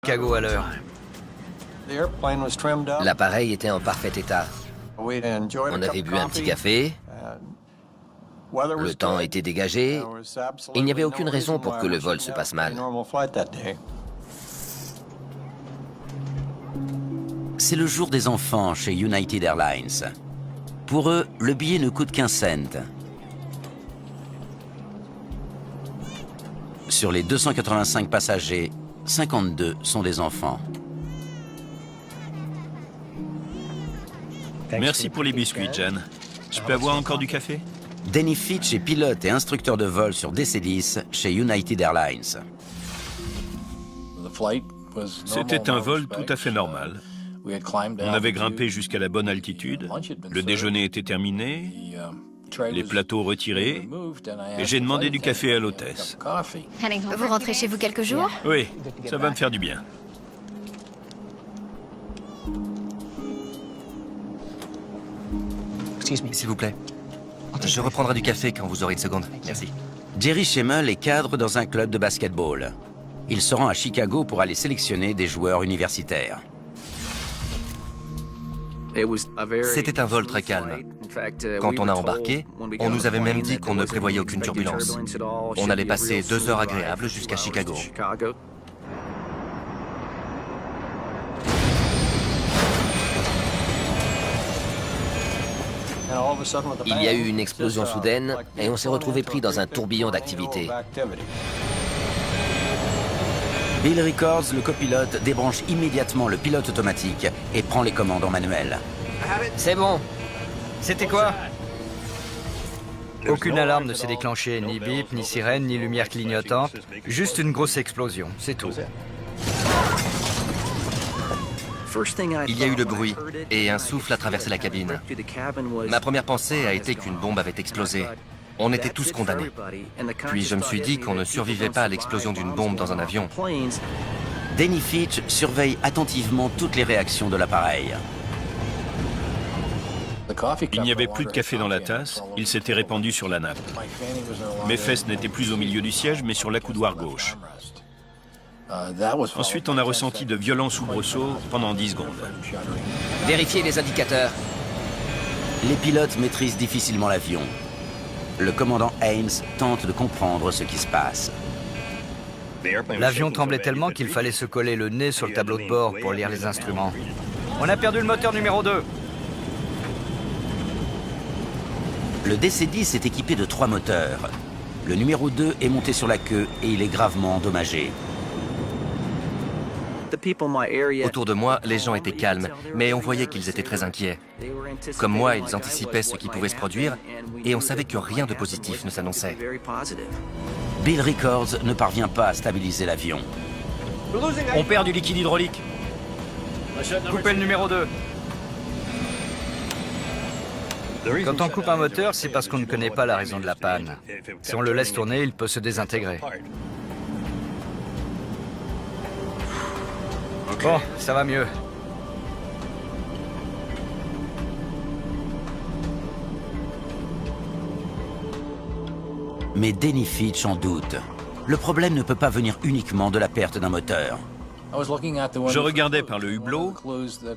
Chicago à l'heure. L'appareil était en parfait état. On avait bu un petit café, le temps était dégagé, il n'y avait aucune raison pour que le vol se passe mal. C'est le jour des enfants chez United Airlines. Pour eux, le billet ne coûte qu'1 cent. Sur les 285 passagers, 52 sont des enfants. Merci pour les biscuits, Jen. Je peux avoir encore du café? Denny Fitch est pilote et instructeur de vol sur DC-10 chez United Airlines. C'était un vol tout à fait normal. On avait grimpé jusqu'à la bonne altitude, le déjeuner était terminé, les plateaux retirés, et j'ai demandé du café à l'hôtesse. Vous rentrez chez vous quelques jours? Oui, ça va me faire du bien. S'il vous plaît. Je reprendrai du café quand vous aurez une seconde. Merci. Jerry Schemmel est cadre dans un club de basketball. Il se rend à Chicago pour aller sélectionner des joueurs universitaires. C'était un vol très calme. Quand on a embarqué, on nous avait même dit qu'on ne prévoyait aucune turbulence. On allait passer 2 heures agréables jusqu'à Chicago. Il y a eu une explosion soudaine et on s'est retrouvé pris dans un tourbillon d'activité. Bill Rickards, le copilote, débranche immédiatement le pilote automatique et prend les commandes en manuel. C'est bon. C'était quoi? Aucune alarme ne s'est déclenchée, ni bip, ni sirène, ni lumière clignotante. Juste une grosse explosion, c'est tout. Il y a eu le bruit et un souffle a traversé la cabine. Ma première pensée a été qu'une bombe avait explosé. On était tous condamnés. Puis je me suis dit qu'on ne survivait pas à l'explosion d'une bombe dans un avion. Denny Fitch surveille attentivement toutes les réactions de l'appareil. Il n'y avait plus de café dans la tasse, il s'était répandu sur la nappe. Mes fesses n'étaient plus au milieu du siège, mais sur l'accoudoir gauche. Ensuite, on a ressenti de violents soubresauts pendant 10 secondes. Vérifiez les indicateurs. Les pilotes maîtrisent difficilement l'avion. Le commandant Ames tente de comprendre ce qui se passe. L'avion tremblait tellement qu'il fallait se coller le nez sur le tableau de bord pour lire les instruments. On a perdu le moteur numéro 2. Le DC-10 est équipé de 3 moteurs. Le numéro 2 est monté sur la queue et il est gravement endommagé. Autour de moi, les gens étaient calmes, mais on voyait qu'ils étaient très inquiets. Comme moi, ils anticipaient ce qui pouvait se produire, et on savait que rien de positif ne s'annonçait. Bill Rickards ne parvient pas à stabiliser l'avion. On perd du liquide hydraulique. Coupez le numéro 2. Quand on coupe un moteur, c'est parce qu'on ne connaît pas la raison de la panne. Si on le laisse tourner, il peut se désintégrer. Bon, ça va mieux. Mais Denny Fitch en doute. Le problème ne peut pas venir uniquement de la perte d'un moteur. Je regardais par le hublot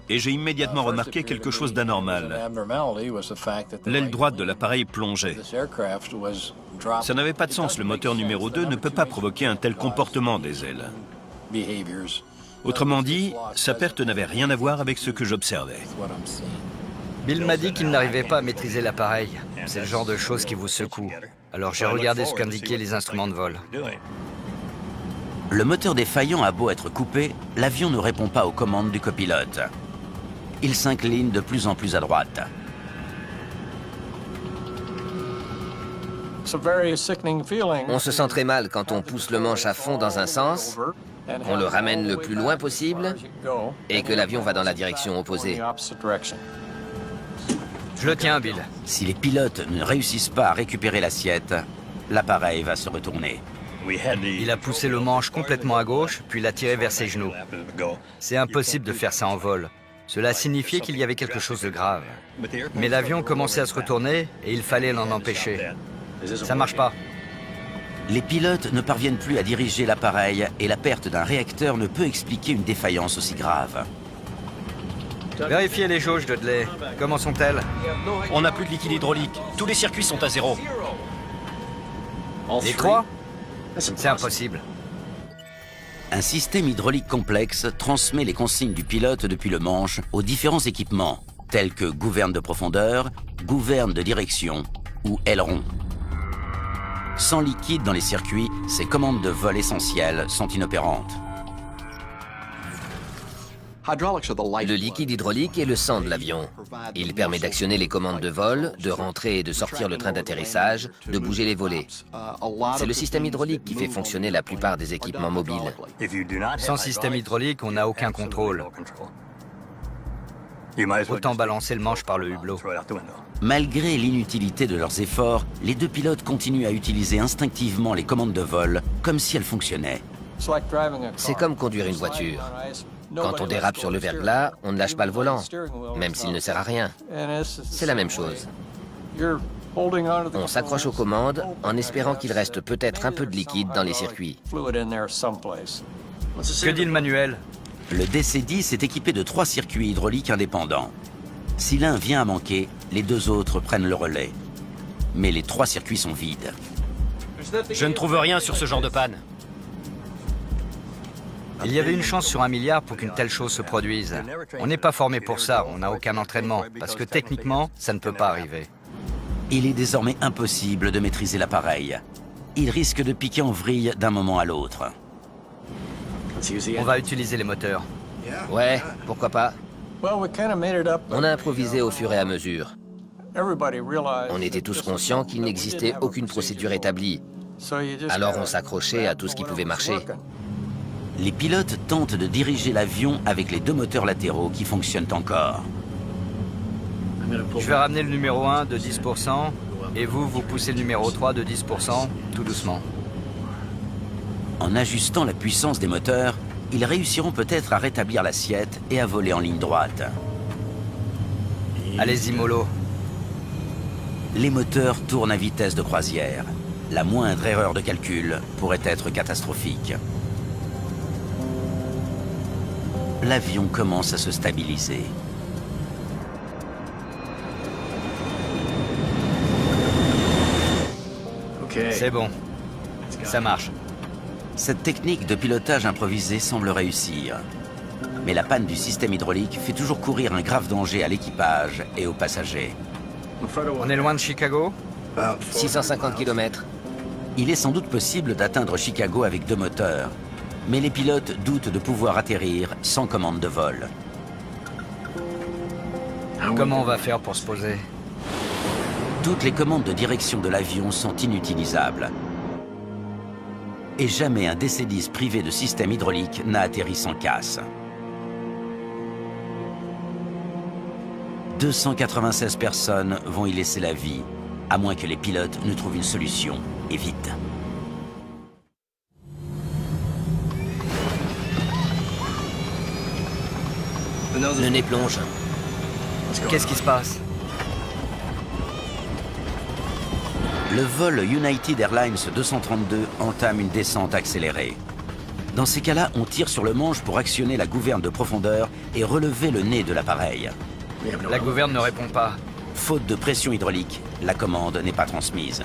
et j'ai immédiatement remarqué quelque chose d'anormal. L'aile droite de l'appareil plongeait. Ça n'avait pas de sens, le moteur numéro 2 ne peut pas provoquer un tel comportement des ailes. Autrement dit, sa perte n'avait rien à voir avec ce que j'observais. Bill m'a dit qu'il n'arrivait pas à maîtriser l'appareil. C'est le genre de choses qui vous secoue. Alors j'ai regardé ce qu'indiquaient les instruments de vol. Le moteur défaillant a beau être coupé, l'avion ne répond pas aux commandes du copilote. Il s'incline de plus en plus à droite. On se sent très mal quand on pousse le manche à fond dans un sens, on le ramène le plus loin possible et que l'avion va dans la direction opposée. Je le tiens, Bill. Si les pilotes ne réussissent pas à récupérer l'assiette, l'appareil va se retourner. Il a poussé le manche complètement à gauche, puis l'a tiré vers ses genoux. C'est impossible de faire ça en vol. Cela signifiait qu'il y avait quelque chose de grave. Mais l'avion commençait à se retourner et il fallait l'en empêcher. Ça marche pas. Les pilotes ne parviennent plus à diriger l'appareil et la perte d'un réacteur ne peut expliquer une défaillance aussi grave. Vérifiez les jauges, Dudley. Comment sont-elles? On n'a plus de liquide hydraulique. Tous les circuits sont à zéro. Les trois? C'est impossible. Un système hydraulique complexe transmet les consignes du pilote depuis le manche aux différents équipements, tels que gouverne de profondeur, gouverne de direction ou aileron. Sans liquide dans les circuits, ces commandes de vol essentielles sont inopérantes. Le liquide hydraulique est le sang de l'avion. Il permet d'actionner les commandes de vol, de rentrer et de sortir le train d'atterrissage, de bouger les volets. C'est le système hydraulique qui fait fonctionner la plupart des équipements mobiles. Sans système hydraulique, on n'a aucun contrôle. Autant balancer le manche par le hublot. Malgré l'inutilité de leurs efforts, les deux pilotes continuent à utiliser instinctivement les commandes de vol comme si elles fonctionnaient. C'est comme conduire une voiture. Quand on dérape sur le verglas, on ne lâche pas le volant, même s'il ne sert à rien. C'est la même chose. On s'accroche aux commandes en espérant qu'il reste peut-être un peu de liquide dans les circuits. Que dit le manuel? Le DC-10 est équipé de 3 circuits hydrauliques indépendants. Si l'un vient à manquer, les 2 autres prennent le relais. Mais les 3 circuits sont vides. Je ne trouve rien sur ce genre de panne. Il y avait une chance sur 1 milliard pour qu'une telle chose se produise. On n'est pas formé pour ça, on n'a aucun entraînement, parce que techniquement, ça ne peut pas arriver. Il est désormais impossible de maîtriser l'appareil. Il risque de piquer en vrille d'un moment à l'autre. On va utiliser les moteurs. Ouais, pourquoi pas. On a improvisé au fur et à mesure. On était tous conscients qu'il n'existait aucune procédure établie. Alors on s'accrochait à tout ce qui pouvait marcher. Les pilotes tentent de diriger l'avion avec les 2 moteurs latéraux qui fonctionnent encore. Je vais ramener le numéro 1 de 10%, et vous poussez le numéro 3 de 10%, tout doucement. En ajustant la puissance des moteurs, ils réussiront peut-être à rétablir l'assiette et à voler en ligne droite. Allez-y, mollo. Les moteurs tournent à vitesse de croisière. La moindre erreur de calcul pourrait être catastrophique. L'avion commence à se stabiliser. C'est bon. Ça marche. Cette technique de pilotage improvisé semble réussir. Mais la panne du système hydraulique fait toujours courir un grave danger à l'équipage et aux passagers. On est loin de Chicago? 650 km. Il est sans doute possible d'atteindre Chicago avec 2 moteurs, mais les pilotes doutent de pouvoir atterrir sans commande de vol. Comment on va faire pour se poser? Toutes les commandes de direction de l'avion sont inutilisables. Et jamais un DC-10 privé de système hydraulique n'a atterri sans casse. 296 personnes vont y laisser la vie, à moins que les pilotes ne trouvent une solution, et vite. Le nez plonge. Qu'est-ce qui se passe? Le vol United Airlines 232 entame une descente accélérée. Dans ces cas-là, on tire sur le manche pour actionner la gouverne de profondeur et relever le nez de l'appareil. La gouverne ne répond pas. Faute de pression hydraulique, la commande n'est pas transmise.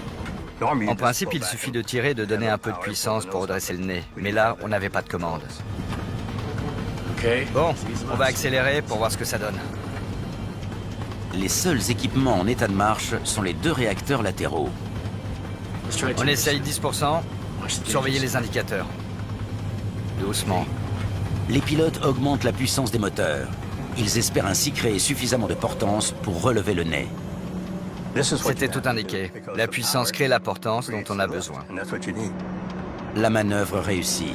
En principe, il suffit de tirer et de donner un peu de puissance pour redresser le nez. Mais là, on n'avait pas de commande. Bon, on va accélérer pour voir ce que ça donne. Les seuls équipements en état de marche sont les 2 réacteurs latéraux. On essaye 10%. Surveillez les indicateurs. Doucement. Les pilotes augmentent la puissance des moteurs. Ils espèrent ainsi créer suffisamment de portance pour relever le nez. C'était tout indiqué. La puissance crée la portance dont on a besoin. La manœuvre réussit.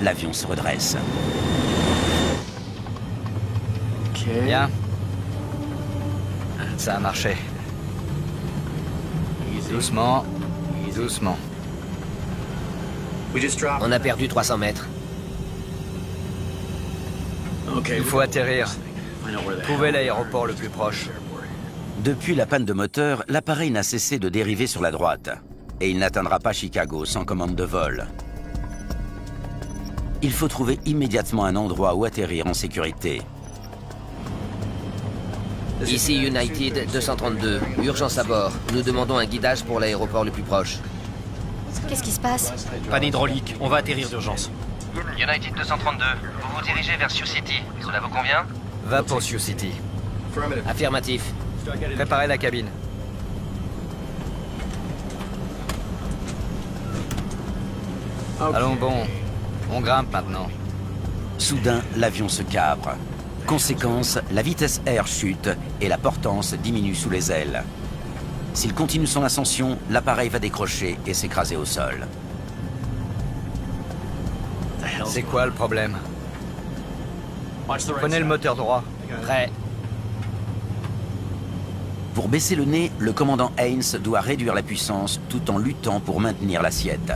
L'avion se redresse. Bien. Ça a marché. Doucement. Doucement. On a perdu 300 mètres. Il faut atterrir. Trouvez l'aéroport le plus proche. Depuis la panne de moteur, l'appareil n'a cessé de dériver sur la droite. et il n'atteindra pas Chicago sans commande de vol. Il faut trouver immédiatement un endroit où atterrir en sécurité. Ici United 232, urgence à bord. Nous demandons un guidage pour l'aéroport le plus proche. Qu'est-ce qui se passe? Panne hydraulique, on va atterrir d'urgence. United 232, vous vous dirigez vers Sioux City. Cela vous convient? Va pour Sioux City. Affirmatif. Préparez la cabine. Allons bon, on grimpe maintenant. Soudain, l'avion se cabre. Conséquence, la vitesse air chute et la portance diminue sous les ailes. S'il continue son ascension, l'appareil va décrocher et s'écraser au sol. C'est quoi le problème? Prenez le moteur droit. Prêt. Pour baisser le nez, le commandant Haynes doit réduire la puissance tout en luttant pour maintenir l'assiette.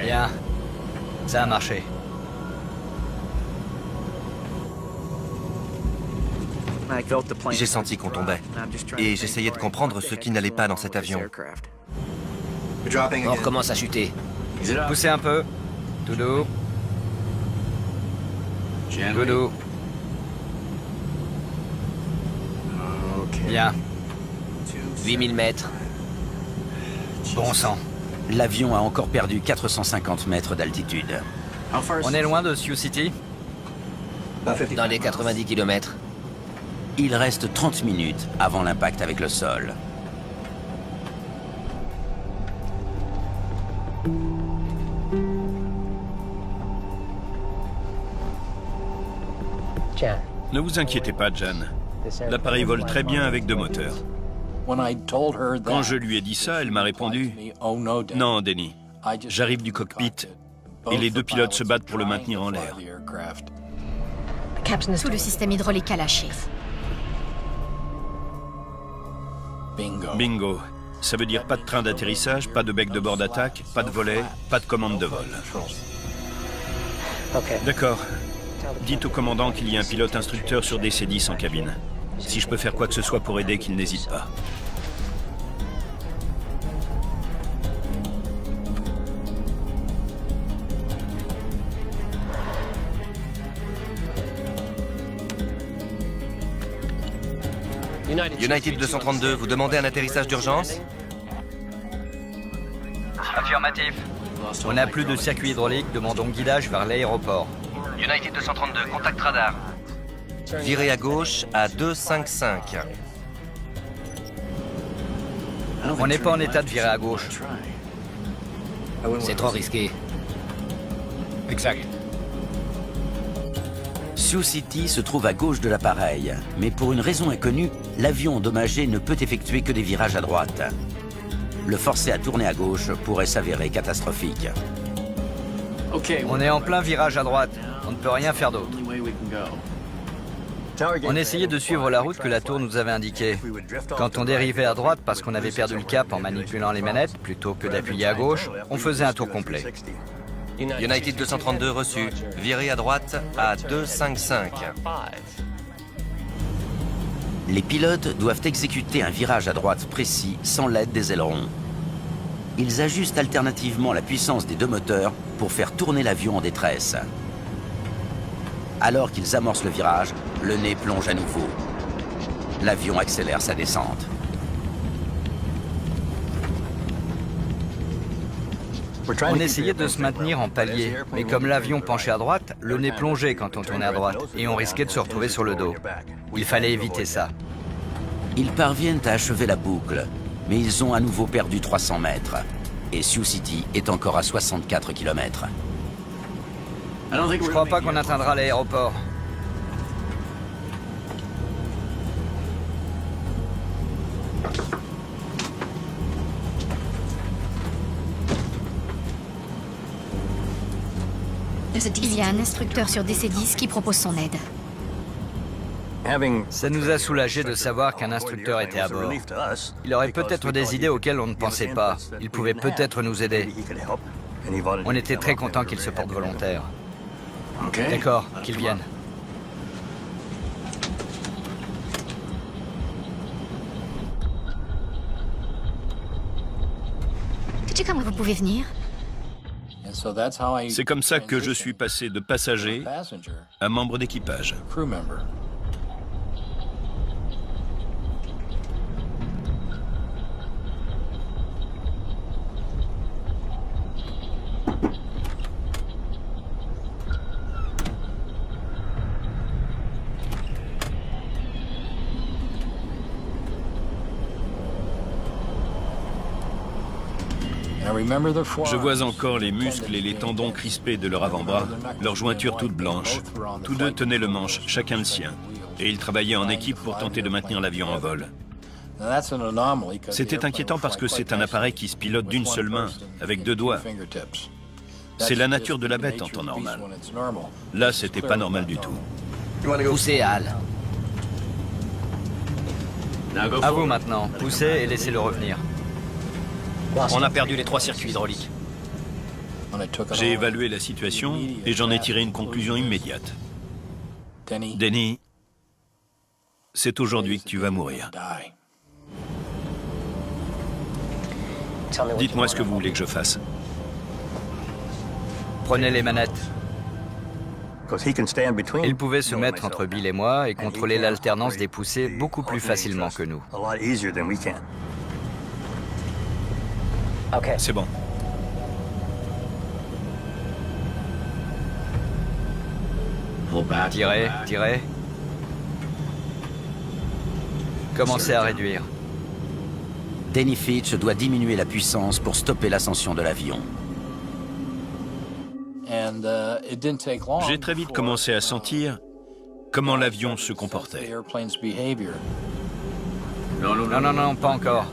Bien. Ça a marché. J'ai senti qu'on tombait. Et j'essayais de comprendre ce qui n'allait pas dans cet avion. On recommence à chuter. Poussez un peu. Tout doux. Tout doux. Bien. 8000 mètres. Bon sang. L'avion a encore perdu 450 mètres d'altitude. On est loin de Sioux City? Dans les 90 km. Il reste 30 minutes avant l'impact avec le sol. Ne vous inquiétez pas, Jan. L'appareil vole très bien avec 2 moteurs. Quand je lui ai dit ça, elle m'a répondu « Non, Denny, j'arrive du cockpit et les 2 pilotes se battent pour le maintenir en l'air. » Tout le système hydraulique a lâché. Bingo. Ça veut dire pas de train d'atterrissage, pas de bec de bord d'attaque, pas de volet, pas de commande de vol. D'accord. Dites au commandant qu'il y a un pilote instructeur sur DC-10 en cabine. Si je peux faire quoi que ce soit pour aider, qu'il n'hésite pas. United 232, vous demandez un atterrissage d'urgence? Affirmatif. On n'a plus de circuit hydraulique, demandons guidage vers l'aéroport. United 232, contact radar. Virez à gauche à 255. On n'est pas en état de virer à gauche. C'est trop risqué. Exact. Sioux City se trouve à gauche de l'appareil, mais pour une raison inconnue, l'avion endommagé ne peut effectuer que des virages à droite. Le forcer à tourner à gauche pourrait s'avérer catastrophique. On est en plein virage à droite. On ne peut rien faire d'autre. On essayait de suivre la route que la tour nous avait indiquée. Quand on dérivait à droite parce qu'on avait perdu le cap en manipulant les manettes, plutôt que d'appuyer à gauche, on faisait un tour complet. United 232 reçu. Virez à droite à 255. Les pilotes doivent exécuter un virage à droite précis sans l'aide des ailerons. Ils ajustent alternativement la puissance des 2 moteurs pour faire tourner l'avion en détresse. Alors qu'ils amorcent le virage, le nez plonge à nouveau. L'avion accélère sa descente. On essayait de se maintenir en palier, mais comme l'avion penchait à droite, le nez plongeait quand on tournait à droite, et on risquait de se retrouver sur le dos. Il fallait éviter ça. Ils parviennent à achever la boucle, mais ils ont à nouveau perdu 300 mètres. Et Sioux City est encore à 64 km. Je crois pas qu'on atteindra l'aéroport. Il y a un instructeur sur DC-10 qui propose son aide. Ça nous a soulagés de savoir qu'un instructeur était à bord. Il aurait peut-être des idées auxquelles on ne pensait pas. Il pouvait peut-être nous aider. On était très contents qu'il se porte volontaire. D'accord, qu'il vienne. Sais-tu comment vous pouvez venir? C'est comme ça que je suis passé de passager à membre d'équipage. Je vois encore les muscles et les tendons crispés de leur avant-bras, leurs jointures toutes blanches. Tous deux tenaient le manche, chacun le sien. Et ils travaillaient en équipe pour tenter de maintenir l'avion en vol. C'était inquiétant parce que c'est un appareil qui se pilote d'une seule main, avec 2 doigts. C'est la nature de la bête en temps normal. Là, c'était pas normal du tout. Poussez, Hal. À vous maintenant. Poussez et laissez-le revenir. On a perdu les 3 circuits hydrauliques. J'ai évalué la situation et j'en ai tiré une conclusion immédiate. Denny, c'est aujourd'hui que tu vas mourir. Dites-moi ce que vous voulez que je fasse. Prenez les manettes. Il pouvait se mettre entre Bill et moi et contrôler l'alternance des poussées beaucoup plus facilement que nous. C'est bon. Tirez, tirez. Commencez à réduire. Denny Fitch doit diminuer la puissance pour stopper l'ascension de l'avion. J'ai très vite commencé à sentir comment l'avion se comportait. Non, pas encore.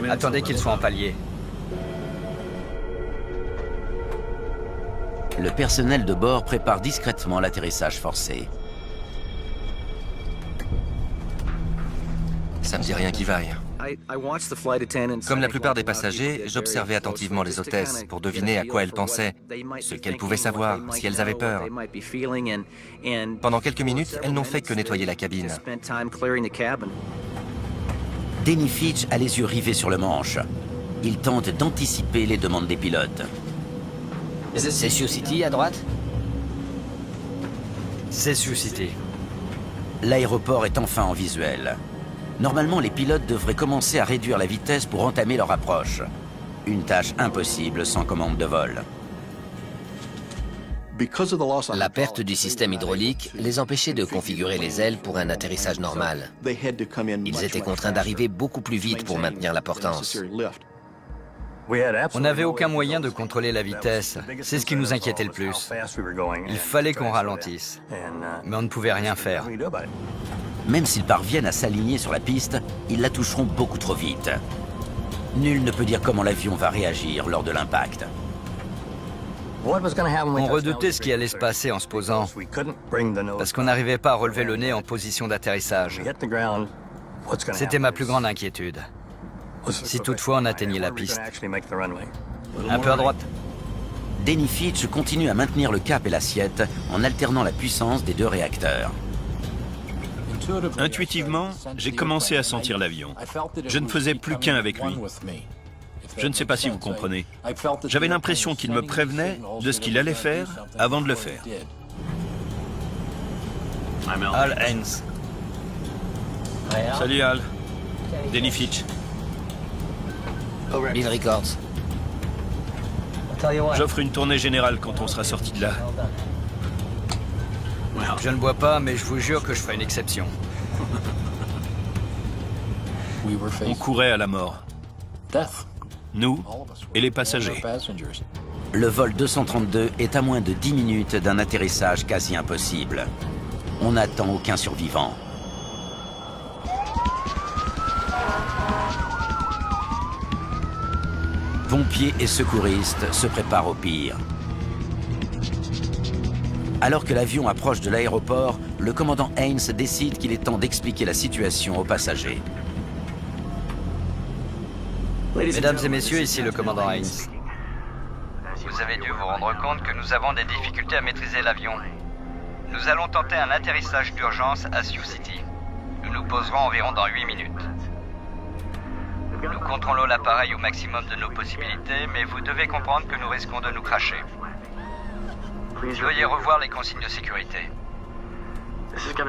Attendez qu'il soit en palier. Le personnel de bord prépare discrètement l'atterrissage forcé. Ça me dit rien qui vaille. Comme la plupart des passagers, j'observais attentivement les hôtesses pour deviner à quoi elles pensaient, ce qu'elles pouvaient savoir, si elles avaient peur. Pendant quelques minutes, elles n'ont fait que nettoyer la cabine. Denny Fitch a les yeux rivés sur le manche. Il tente d'anticiper les demandes des pilotes. C'est Sioux City à droite? C'est Sioux City. L'aéroport est enfin en visuel. Normalement, les pilotes devraient commencer à réduire la vitesse pour entamer leur approche. Une tâche impossible sans commande de vol. La perte du système hydraulique les empêchait de configurer les ailes pour un atterrissage normal. Ils étaient contraints d'arriver beaucoup plus vite pour maintenir la portance. On n'avait aucun moyen de contrôler la vitesse. C'est ce qui nous inquiétait le plus. Il fallait qu'on ralentisse. Mais on ne pouvait rien faire. Même s'ils parviennent à s'aligner sur la piste, ils la toucheront beaucoup trop vite. Nul ne peut dire comment l'avion va réagir lors de l'impact. On redoutait ce qui allait se passer en se posant, parce qu'on n'arrivait pas à relever le nez en position d'atterrissage. C'était ma plus grande inquiétude. Si toutefois on atteignait la piste. Un peu à droite. Denny Fitch continue à maintenir le cap et l'assiette en alternant la puissance des 2 réacteurs. Intuitivement, j'ai commencé à sentir l'avion. Je ne faisais plus qu'un avec lui. Je ne sais pas si vous comprenez. J'avais l'impression qu'il me prévenait de ce qu'il allait faire avant de le faire. Hal Haynes. Salut Hal. Denny Fitch. Bill Records. J'offre une tournée générale quand on sera sorti de là. Je ne bois pas, mais je vous jure que je ferai une exception. On courait à la mort. Nous et les passagers. Le vol 232 est à moins de 10 minutes d'un atterrissage quasi impossible. On n'attend aucun survivant. Pompiers et secouristes se préparent au pire. Alors que l'avion approche de l'aéroport, le commandant Haynes décide qu'il est temps d'expliquer la situation aux passagers. Mesdames et messieurs, ici le commandant Haynes. Vous avez dû vous rendre compte que nous avons des difficultés à maîtriser l'avion. Nous allons tenter un atterrissage d'urgence à Sioux City. Nous nous poserons environ dans 8 minutes. Nous contrôlons l'appareil au maximum de nos possibilités, mais vous devez comprendre que nous risquons de nous cracher. Veuillez revoir les consignes de sécurité.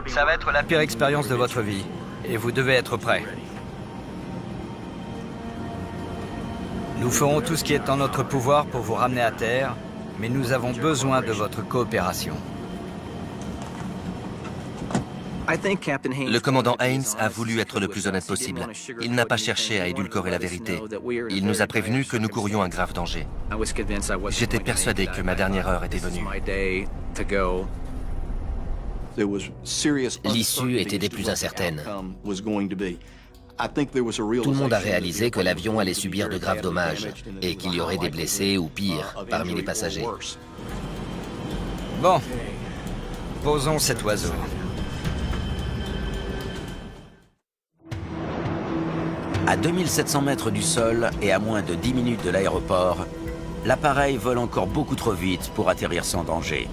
Ça va être la pire expérience de votre vie, et vous devez être prêts. Nous ferons tout ce qui est en notre pouvoir pour vous ramener à terre, mais nous avons besoin de votre coopération. Le commandant Haynes a voulu être le plus honnête possible. Il n'a pas cherché à édulcorer la vérité. Il nous a prévenus que nous courions un grave danger. J'étais persuadé que ma dernière heure était venue. L'issue était des plus incertaines. Tout le monde a réalisé que l'avion allait subir de graves dommages et qu'il y aurait des blessés ou pire parmi les passagers. Bon, posons cet oiseau. À 2700 mètres du sol et à moins de 10 minutes de l'aéroport, l'appareil vole encore beaucoup trop vite pour atterrir sans danger.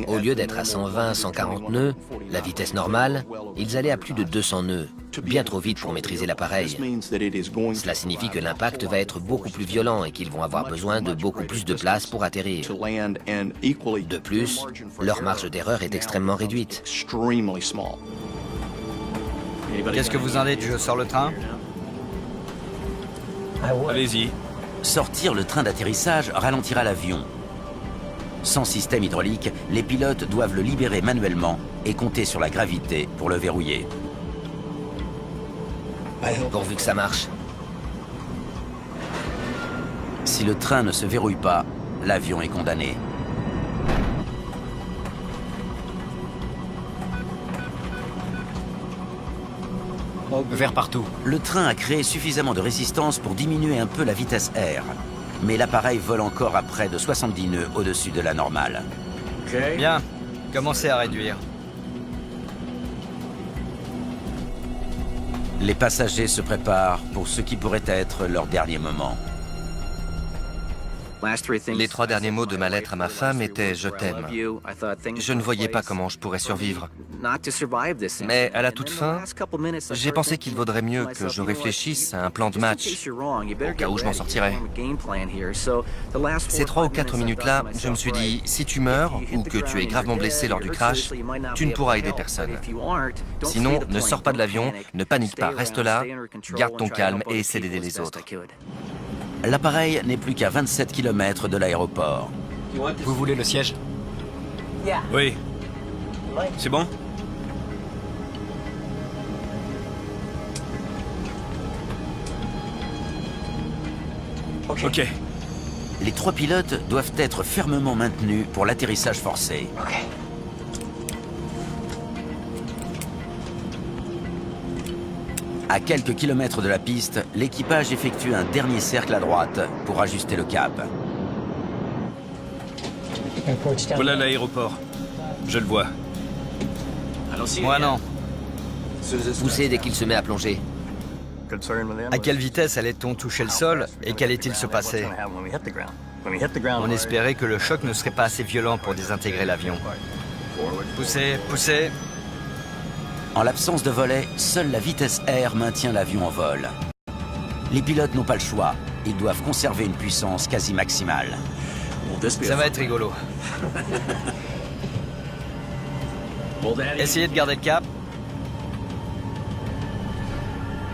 Au lieu d'être à 120-140 nœuds, la vitesse normale, ils allaient à plus de 200 nœuds, bien trop vite pour maîtriser l'appareil. Cela signifie que l'impact va être beaucoup plus violent et qu'ils vont avoir besoin de beaucoup plus de place pour atterrir. De plus, leur marge d'erreur est extrêmement réduite. Qu'est-ce que vous en dites? Je sors le train? Allez-y. Sortir le train d'atterrissage ralentira l'avion. Sans système hydraulique, les pilotes doivent le libérer manuellement et compter sur la gravité pour le verrouiller. Pourvu que ça marche. Si le train ne se verrouille pas, l'avion est condamné. Vers partout. Le train a créé suffisamment de résistance pour diminuer un peu la vitesse R. Mais l'appareil vole encore à près de 70 nœuds au-dessus de la normale. Bien, commencez à réduire. Les passagers se préparent pour ce qui pourrait être leur dernier moment. Les 3 derniers mots de ma lettre à ma femme étaient « Je t'aime ». Je ne voyais pas comment je pourrais survivre. Mais à la toute fin, j'ai pensé qu'il vaudrait mieux que je réfléchisse à un plan de match, au cas où je m'en sortirais. Ces 3 ou 4 minutes-là, je me suis dit, si tu meurs ou que tu es gravement blessé lors du crash, tu ne pourras aider personne. Sinon, ne sors pas de l'avion, ne panique pas, reste là, garde ton calme et essaie d'aider les autres. L'appareil n'est plus qu'à 27 km de l'aéroport. Vous voulez le siège? Oui. C'est bon? Ok. Les 3 pilotes doivent être fermement maintenus pour l'atterrissage forcé. À quelques kilomètres de la piste, l'équipage effectue un dernier cercle à droite pour ajuster le cap. Voilà l'aéroport. Je le vois. Moi non. Poussez dès qu'il se met à plonger. À quelle vitesse allait-on toucher le sol et qu'allait-il se passer? On espérait que le choc ne serait pas assez violent pour désintégrer l'avion. Poussez, poussez. En l'absence de volet, seule la vitesse R maintient l'avion en vol. Les pilotes n'ont pas le choix. Ils doivent conserver une puissance quasi maximale. Ça va être rigolo. Essayez de garder le cap.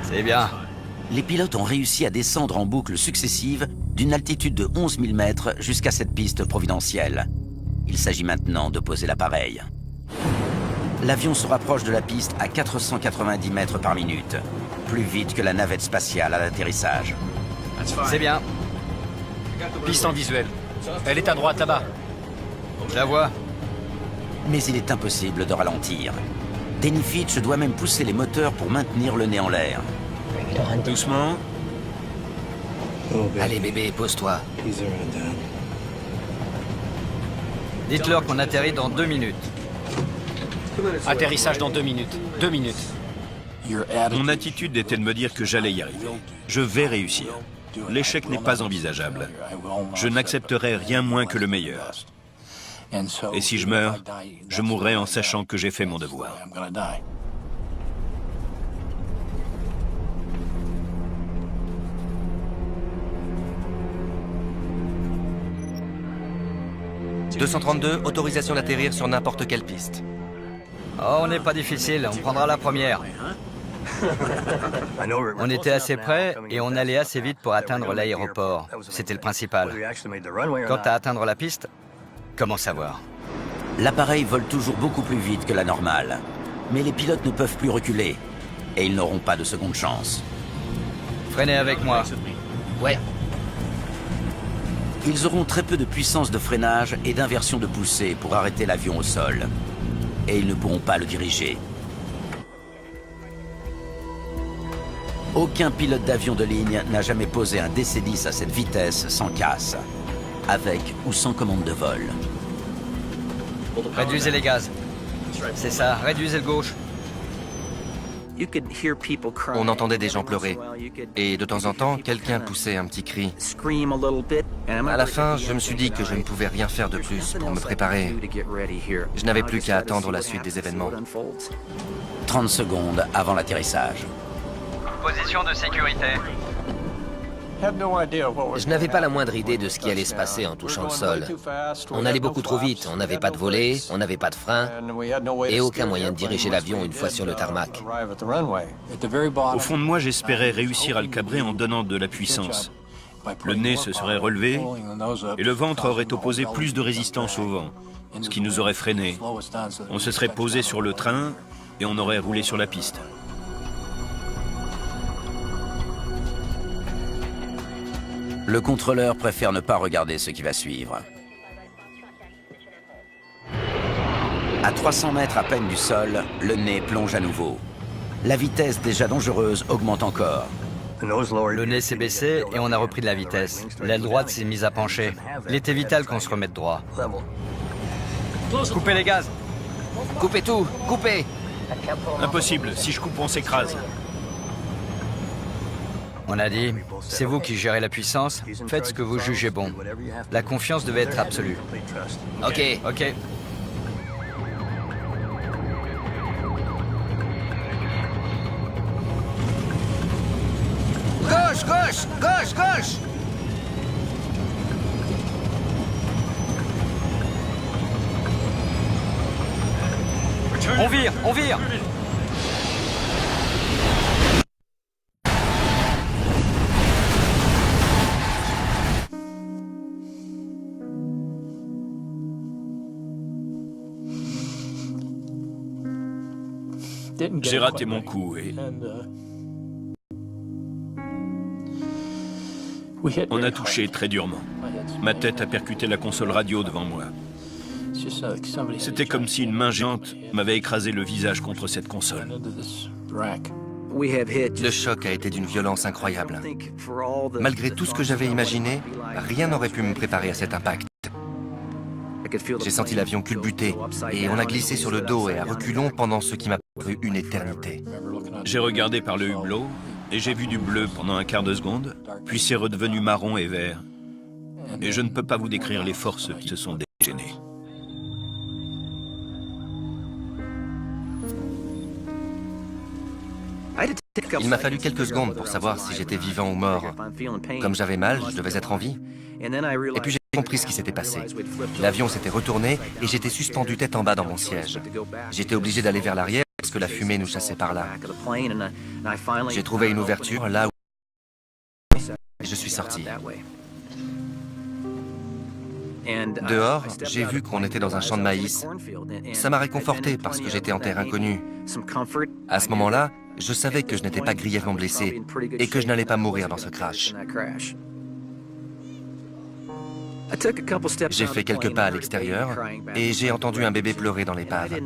C'est bien. Les pilotes ont réussi à descendre en boucles successives d'une altitude de 11 000 mètres jusqu'à cette piste providentielle. Il s'agit maintenant de poser l'appareil. L'avion se rapproche de la piste à 490 mètres par minute, plus vite que la navette spatiale à l'atterrissage. C'est bien. Piste en visuel. Elle est à droite là-bas. Je la vois. Mais il est impossible de ralentir. Denny Fitch doit même pousser les moteurs pour maintenir le nez en l'air. Doucement. Allez bébé, pose-toi. Dites-leur qu'on atterrit dans 2 minutes. Atterrissage dans 2 minutes. 2 minutes. Mon attitude était de me dire que j'allais y arriver. Je vais réussir. L'échec n'est pas envisageable. Je n'accepterai rien moins que le meilleur. Et si je meurs, je mourrai en sachant que j'ai fait mon devoir. 232, autorisation d'atterrir sur n'importe quelle piste. Oh, on n'est pas difficile, on prendra la première. On était assez près et on allait assez vite pour atteindre l'aéroport. C'était le principal. Quant à atteindre la piste, comment savoir? L'appareil vole toujours beaucoup plus vite que la normale. Mais les pilotes ne peuvent plus reculer. Et ils n'auront pas de seconde chance. Freinez avec moi. Ouais. Ils auront très peu de puissance de freinage et d'inversion de poussée pour arrêter l'avion au sol. Et ils ne pourront pas le diriger. Aucun pilote d'avion de ligne n'a jamais posé un DC-10 à cette vitesse sans casse, avec ou sans commande de vol. Réduisez les gaz. C'est ça, réduisez le gauche. On entendait des gens pleurer. Et de temps en temps, quelqu'un poussait un petit cri. À la fin, je me suis dit que je ne pouvais rien faire de plus pour me préparer. Je n'avais plus qu'à attendre la suite des événements. 30 secondes avant l'atterrissage. Position de sécurité. Je n'avais pas la moindre idée de ce qui allait se passer en touchant le sol. On allait beaucoup trop vite, on n'avait pas de volet, on n'avait pas de frein et aucun moyen de diriger l'avion une fois sur le tarmac. Au fond de moi, j'espérais réussir à le cabrer en donnant de la puissance. Le nez se serait relevé et le ventre aurait opposé plus de résistance au vent, ce qui nous aurait freinés. On se serait posé sur le train et on aurait roulé sur la piste. Le contrôleur préfère ne pas regarder ce qui va suivre. À 300 mètres à peine du sol, le nez plonge à nouveau. La vitesse déjà dangereuse augmente encore. Le nez s'est baissé et on a repris de la vitesse. L'aile droite s'est mise à pencher. Il était vital qu'on se remette droit. Coupez les gaz. Coupez tout, coupez! Impossible, si je coupe, on s'écrase. On a dit, c'est vous qui gérez la puissance, faites ce que vous jugez bon. La confiance devait être absolue. Ok. Ok. Gauche, gauche, gauche, gauche! On vire, on vire. J'ai raté mon coup et on a touché très durement. Ma tête a percuté la console radio devant moi. C'était comme si une main géante m'avait écrasé le visage contre cette console. Le choc a été d'une violence incroyable. Malgré tout ce que j'avais imaginé, rien n'aurait pu me préparer à cet impact. J'ai senti l'avion culbuter et on a glissé sur le dos et à reculons pendant ce qui m'a paru une éternité. J'ai regardé par le hublot et j'ai vu du bleu pendant un quart de seconde, puis c'est redevenu marron et vert. Et je ne peux pas vous décrire les forces qui se sont déchaînées. Il m'a fallu quelques secondes pour savoir si j'étais vivant ou mort. Comme j'avais mal, je devais être en vie. Et puis j'ai compris ce qui s'était passé. L'avion s'était retourné et j'étais suspendu tête en bas dans mon siège. J'étais obligé d'aller vers l'arrière parce que la fumée nous chassait par là. J'ai trouvé une ouverture là où je suis sorti. Dehors, j'ai vu qu'on était dans un champ de maïs. Ça m'a réconforté parce que j'étais en terre inconnue. À ce moment-là, je savais que je n'étais pas grièvement blessé et que je n'allais pas mourir dans ce crash. J'ai fait quelques pas à l'extérieur et j'ai entendu un bébé pleurer dans l'épave.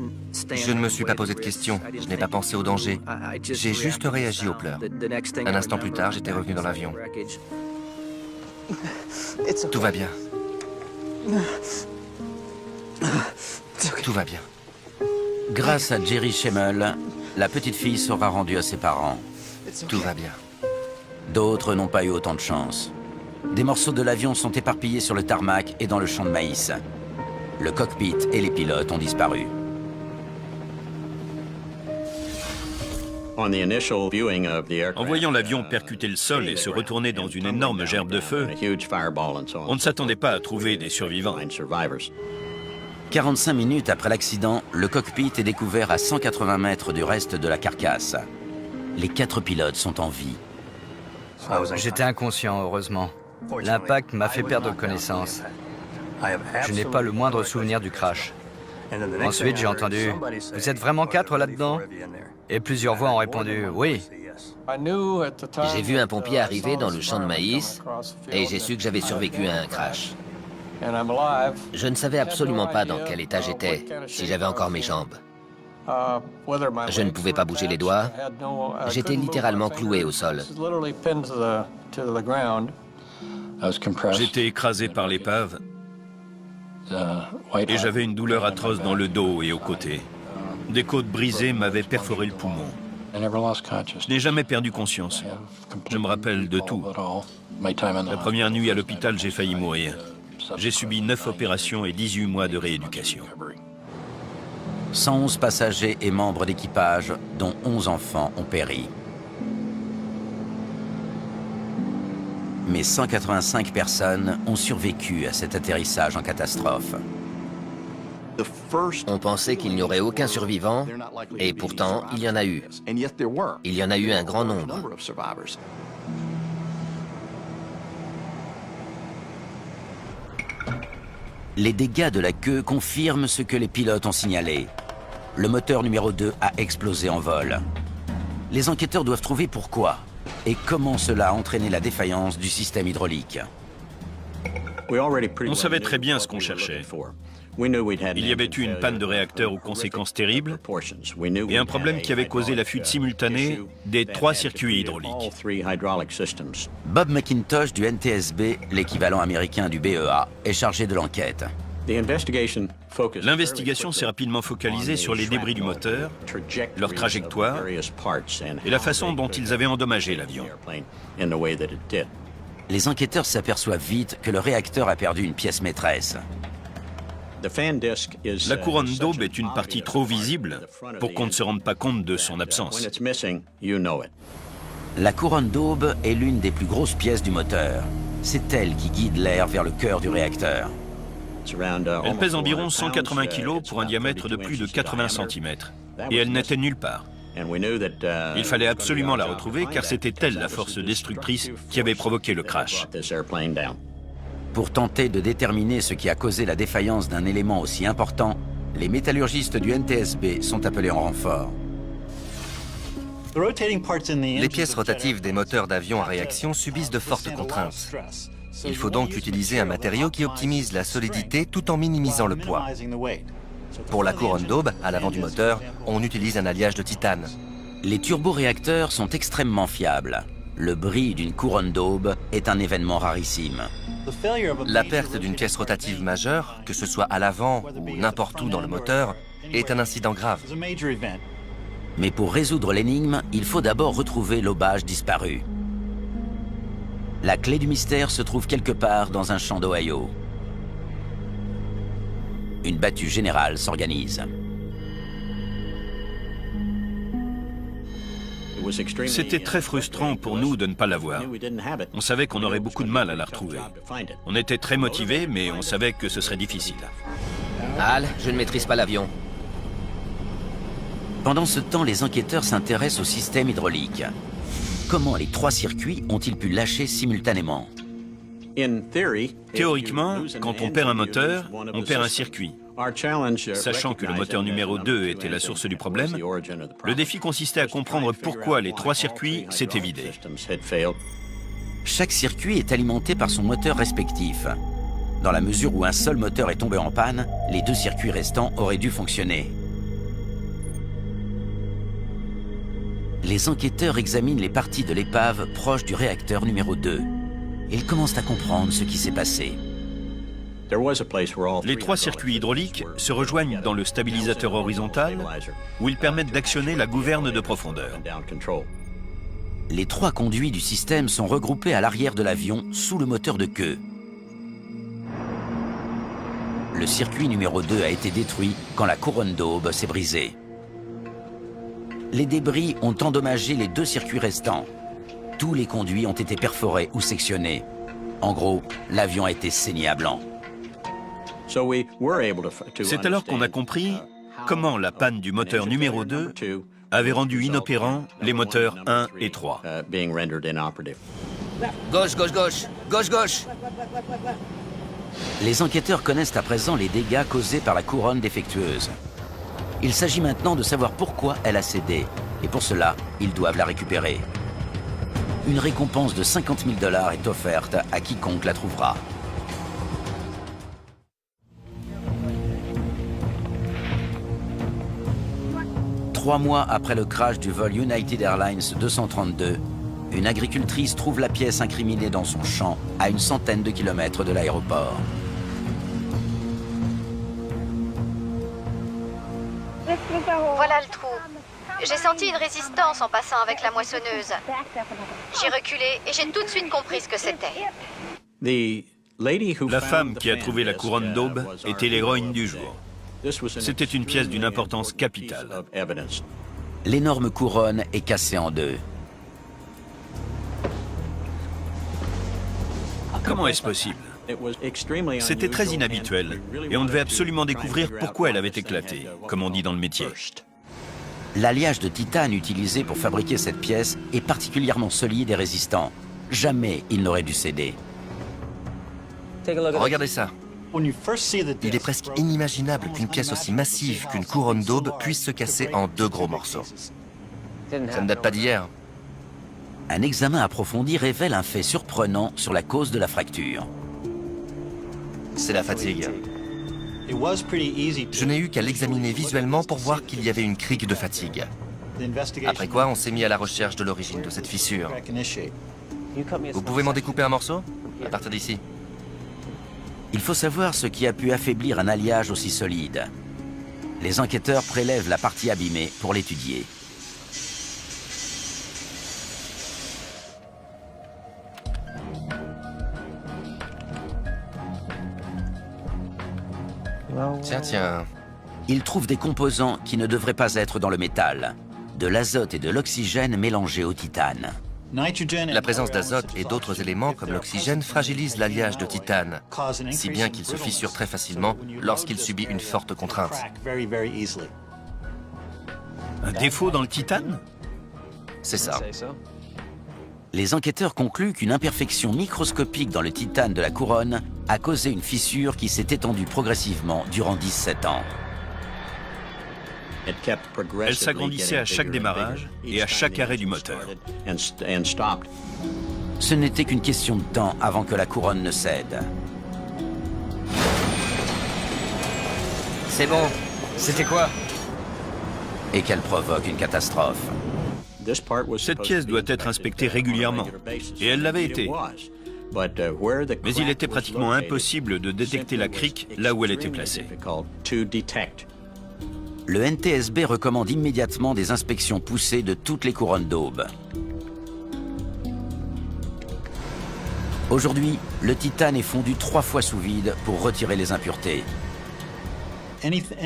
Je ne me suis pas posé de questions, je n'ai pas pensé au danger. J'ai juste réagi aux pleurs. Un instant plus tard, j'étais revenu dans l'avion. Tout va bien. Tout va bien. Grâce à Jerry Schemmel, la petite fille sera rendue à ses parents. Tout va bien. D'autres n'ont pas eu autant de chance. Des morceaux de l'avion sont éparpillés sur le tarmac et dans le champ de maïs. Le cockpit et les pilotes ont disparu. En voyant l'avion percuter le sol et se retourner dans une énorme gerbe de feu, on ne s'attendait pas à trouver des survivants. 45 minutes après l'accident, le cockpit est découvert à 180 mètres du reste de la carcasse. Les 4 pilotes sont en vie. J'étais inconscient, heureusement. L'impact m'a fait perdre connaissance. Je n'ai pas le moindre souvenir du crash. Ensuite, j'ai entendu « Vous êtes vraiment 4 là-dedans ?» Et plusieurs voix ont répondu « Oui ». J'ai vu un pompier arriver dans le champ de maïs et j'ai su que j'avais survécu à un crash. Je ne savais absolument pas dans quel état j'étais, si j'avais encore mes jambes. Je ne pouvais pas bouger les doigts. J'étais littéralement cloué au sol. J'étais écrasé par l'épave et j'avais une douleur atroce dans le dos et aux côtés. Des côtes brisées m'avaient perforé le poumon. Je n'ai jamais perdu conscience. Je me rappelle de tout. La première nuit à l'hôpital, j'ai failli mourir. J'ai subi 9 opérations et 18 mois de rééducation. 111 passagers et membres d'équipage, dont 11 enfants, ont péri. Mais 185 personnes ont survécu à cet atterrissage en catastrophe. On pensait qu'il n'y aurait aucun survivant, et pourtant, il y en a eu. Il y en a eu un grand nombre. Les dégâts de la queue confirment ce que les pilotes ont signalé. Le moteur numéro 2 a explosé en vol. Les enquêteurs doivent trouver pourquoi et comment cela a entraîné la défaillance du système hydraulique. On savait très bien ce qu'on cherchait. Il y avait eu une panne de réacteur aux conséquences terribles et un problème qui avait causé la fuite simultanée des 3 circuits hydrauliques. Bob McIntosh du NTSB, l'équivalent américain du BEA, est chargé de l'enquête. L'investigation s'est rapidement focalisée sur les débris du moteur, leur trajectoire et la façon dont ils avaient endommagé l'avion. Les enquêteurs s'aperçoivent vite que le réacteur a perdu une pièce maîtresse. La couronne d'aube est une partie trop visible pour qu'on ne se rende pas compte de son absence. La couronne d'aube est l'une des plus grosses pièces du moteur. C'est elle qui guide l'air vers le cœur du réacteur. Elle pèse environ 180 kg pour un diamètre de plus de 80 cm. Et elle n'était nulle part. Il fallait absolument la retrouver car c'était elle la force destructrice qui avait provoqué le crash. Pour tenter de déterminer ce qui a causé la défaillance d'un élément aussi important, les métallurgistes du NTSB sont appelés en renfort. Les pièces rotatives des moteurs d'avion à réaction subissent de fortes contraintes. Il faut donc utiliser un matériau qui optimise la solidité tout en minimisant le poids. Pour la couronne d'aube, à l'avant du moteur, on utilise un alliage de titane. Les turboréacteurs sont extrêmement fiables. Le bris d'une couronne d'aube est un événement rarissime. La perte d'une pièce rotative majeure, que ce soit à l'avant ou n'importe où dans le moteur, est un incident grave. Mais pour résoudre l'énigme, il faut d'abord retrouver l'obage disparu. La clé du mystère se trouve quelque part dans un champ d'Ohio. Une battue générale s'organise. C'était très frustrant pour nous de ne pas l'avoir. On savait qu'on aurait beaucoup de mal à la retrouver. On était très motivés, mais on savait que ce serait difficile. Al, je ne maîtrise pas l'avion. Pendant ce temps, les enquêteurs s'intéressent au système hydraulique. Comment les 3 circuits ont-ils pu lâcher simultanément? Théoriquement, quand on perd un moteur, on perd un circuit. Sachant que le moteur numéro 2 était la source du problème, le défi consistait à comprendre pourquoi les 3 circuits s'étaient vidés. Chaque circuit est alimenté par son moteur respectif. Dans la mesure où un seul moteur est tombé en panne, les 2 circuits restants auraient dû fonctionner. Les enquêteurs examinent les parties de l'épave proches du réacteur numéro 2. Ils commencent à comprendre ce qui s'est passé. Les 3 circuits hydrauliques se rejoignent dans le stabilisateur horizontal où ils permettent d'actionner la gouverne de profondeur. Les 3 conduits du système sont regroupés à l'arrière de l'avion sous le moteur de queue. Le circuit numéro 2 a été détruit quand la couronne d'aube s'est brisée. Les débris ont endommagé les 2 circuits restants. Tous les conduits ont été perforés ou sectionnés. En gros, l'avion a été saigné à blanc. C'est alors qu'on a compris comment la panne du moteur numéro 2 avait rendu inopérants les moteurs 1 et 3. Gauche, gauche, gauche. Gauche, gauche. Les enquêteurs connaissent à présent les dégâts causés par la couronne défectueuse. Il s'agit maintenant de savoir pourquoi elle a cédé. Et pour cela, ils doivent la récupérer. Une récompense de 50 000 $ est offerte à quiconque la trouvera. Trois mois après le crash du vol United Airlines 232, une agricultrice trouve la pièce incriminée dans son champ à une centaine de kilomètres de l'aéroport. Voilà le trou. J'ai senti une résistance en passant avec la moissonneuse. J'ai reculé et j'ai tout de suite compris ce que c'était. La femme qui a trouvé la couronne d'aube était l'héroïne du jour. C'était une pièce d'une importance capitale. L'énorme couronne est cassée en 2. Comment est-ce possible? C'était très inhabituel et on devait absolument découvrir pourquoi elle avait éclaté, comme on dit dans le métier. L'alliage de titane utilisé pour fabriquer cette pièce est particulièrement solide et résistant. Jamais il n'aurait dû céder. Regardez ça. Il est presque inimaginable qu'une pièce aussi massive qu'une couronne d'aube puisse se casser en 2 gros morceaux. Ça ne date pas d'hier. Un examen approfondi révèle un fait surprenant sur la cause de la fracture. C'est la fatigue. Je n'ai eu qu'à l'examiner visuellement pour voir qu'il y avait une crique de fatigue. Après quoi, on s'est mis à la recherche de l'origine de cette fissure. Vous pouvez m'en découper un morceau? À partir d'ici. Il faut savoir ce qui a pu affaiblir un alliage aussi solide. Les enquêteurs prélèvent la partie abîmée pour l'étudier. Tiens. Ils trouvent des composants qui ne devraient pas être dans le métal. De l'azote et de l'oxygène mélangés au titane. La présence d'azote et d'autres éléments comme l'oxygène fragilise l'alliage de titane, si bien qu'il se fissure très facilement lorsqu'il subit une forte contrainte. Un défaut dans le titane? C'est ça. Les enquêteurs concluent qu'une imperfection microscopique dans le titane de la couronne a causé une fissure qui s'est étendue progressivement durant 17 ans. Elle s'agrandissait à chaque démarrage et à chaque arrêt du moteur. Ce n'était qu'une question de temps avant que la couronne ne cède. C'est bon. C'était quoi? Et qu'elle provoque une catastrophe. Cette pièce doit être inspectée régulièrement, et elle l'avait été. Mais il était pratiquement impossible de détecter la crique là où elle était placée. Le NTSB recommande immédiatement des inspections poussées de toutes les couronnes d'aube. Aujourd'hui, le titane est fondu 3 fois sous vide pour retirer les impuretés.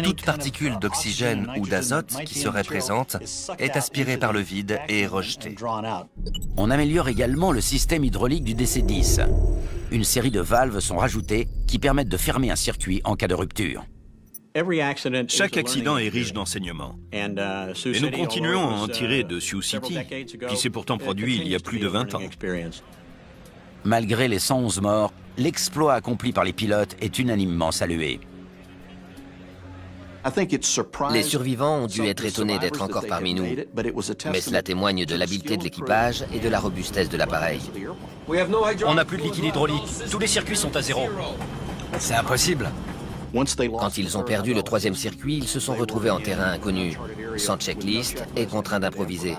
Toute particule d'oxygène ou d'azote qui serait présente est aspirée par le vide et est rejetée. On améliore également le système hydraulique du DC-10. Une série de valves sont rajoutées qui permettent de fermer un circuit en cas de rupture. Chaque accident est riche d'enseignements. Et nous continuons à en tirer de Sioux City, qui s'est pourtant produit il y a plus de 20 ans. Malgré les 111 morts, l'exploit accompli par les pilotes est unanimement salué. Les survivants ont dû être étonnés d'être encore parmi nous, mais cela témoigne de l'habileté de l'équipage et de la robustesse de l'appareil. On n'a plus de liquide hydraulique. Tous les circuits sont à 0. C'est impossible. Quand ils ont perdu le 3e circuit, ils se sont retrouvés en terrain inconnu, sans checklist et contraints d'improviser.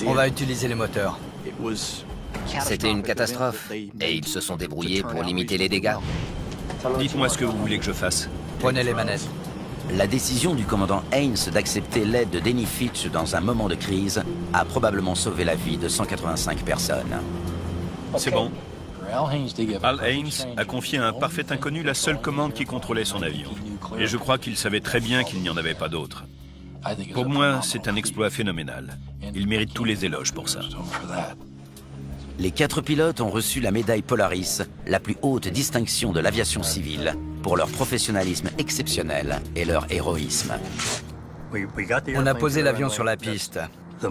On va utiliser les moteurs. C'était une catastrophe, et ils se sont débrouillés pour limiter les dégâts. Dites-moi ce que vous voulez que je fasse. Prenez les manettes. La décision du commandant Haynes d'accepter l'aide de Denny Fitch dans un moment de crise a probablement sauvé la vie de 185 personnes. C'est bon. Al Haynes a confié à un parfait inconnu la seule commande qui contrôlait son avion. Et je crois qu'il savait très bien qu'il n'y en avait pas d'autre. Pour moi, c'est un exploit phénoménal. Il mérite tous les éloges pour ça. Les 4 pilotes ont reçu la médaille Polaris, la plus haute distinction de l'aviation civile, pour leur professionnalisme exceptionnel et leur héroïsme. On a posé l'avion sur la piste.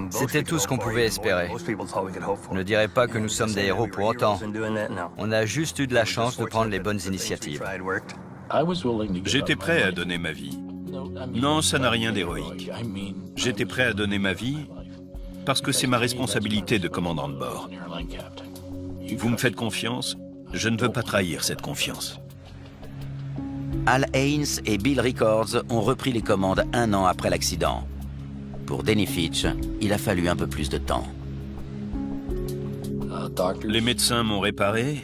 C'était tout ce qu'on pouvait espérer. Je ne dirais pas que nous sommes des héros pour autant. On a juste eu de la chance de prendre les bonnes initiatives. J'étais prêt à donner ma vie. Non, ça n'a rien d'héroïque. J'étais prêt à donner ma vie parce que c'est ma responsabilité de commandant de bord. Vous me faites confiance, je ne veux pas trahir cette confiance. Al Haynes et Bill Rickards ont repris les commandes 1 an après l'accident. Pour Denny Fitch, il a fallu un peu plus de temps. Les médecins m'ont réparé,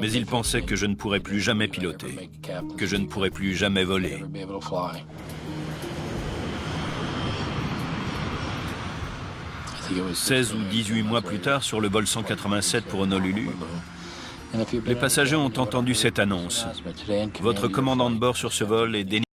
mais ils pensaient que je ne pourrais plus jamais piloter, que je ne pourrais plus jamais voler. 16 ou 18 mois plus tard, sur le vol 187 pour Honolulu, les passagers ont entendu cette annonce. Votre commandant de bord sur ce vol est Denny